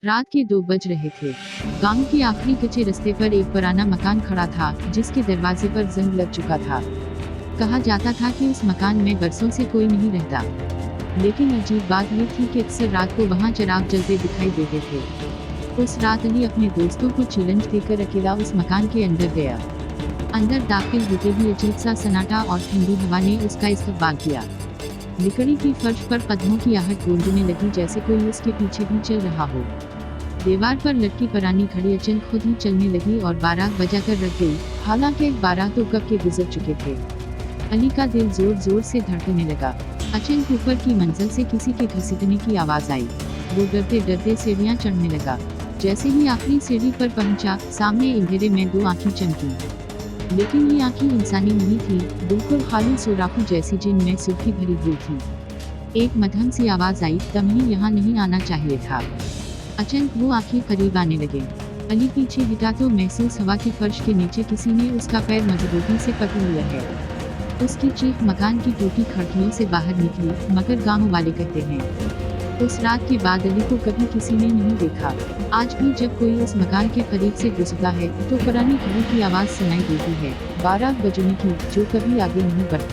रात के 2 बज रहे थे। गांव के आखिरी कच्चे रास्ते पर एक पुराना मकान खड़ा था, जिसके दरवाजे पर जंग लग चुका था। कहा जाता था कि उस मकान में बरसों से कोई नहीं रहता, लेकिन अजीब बात ये थी कि अक्सर रात को वहां चिराग जलते दिखाई देते थे। उस रात अली अपने दोस्तों को चैलेंज देकर अकेला उस मकान के अंदर गया। अंदर दाखिल होते ही अजीब सा सन्नाटा और ठंडी हवा ने उसका इस्तकबाल किया। लकड़ी की फर्श पर कदमों की आहट गूंजने लगी, जैसे कोई उसके पीछे भी चल रहा हो। दीवार पर लटकी पुरानी घड़ी अचानक खुद ही चलने लगी और बारात बजाकर रख गई। हालांकि बारात तो कब के गुजर चुके थे। अली का दिल जोर जोर से धड़कने लगा। अचानक ऊपर की मंजिल से किसी के घसीटने की आवाज आई। वो डरते डरते सीढ़ियां चढ़ने लगा। जैसे ही आखिरी सीढ़ी पर पहुंचा, सामने अंधेरे में 2 आंखें चमकी। लेकिन ये आंखें इंसानी नहीं थी, बिल्कुल खाली सुराखों जैसी, जिनमें सुर्खी भरी हुई थी। एक मध्यम सी आवाज आई, तुम्हें यहाँ नहीं आना चाहिए था। अचानक वो आंखें करीब आने लगे। अली पीछे हटा तो महसूस हुआ कि फर्श के नीचे किसी ने उसका पैर मजबूती से पकड़ लिया है। उसकी चीख मकान की टूटी खिड़कियों से बाहर निकली, मगर गांव वाले कहते हैं उस रात के बाद अली को कभी किसी ने नहीं देखा। आज भी जब कोई उस मकान के करीब से गुजरता है तो पुरानी घड़ी की आवाज सुनाई देती है, 12 बजने की, जो कभी आगे नहीं बढ़ती।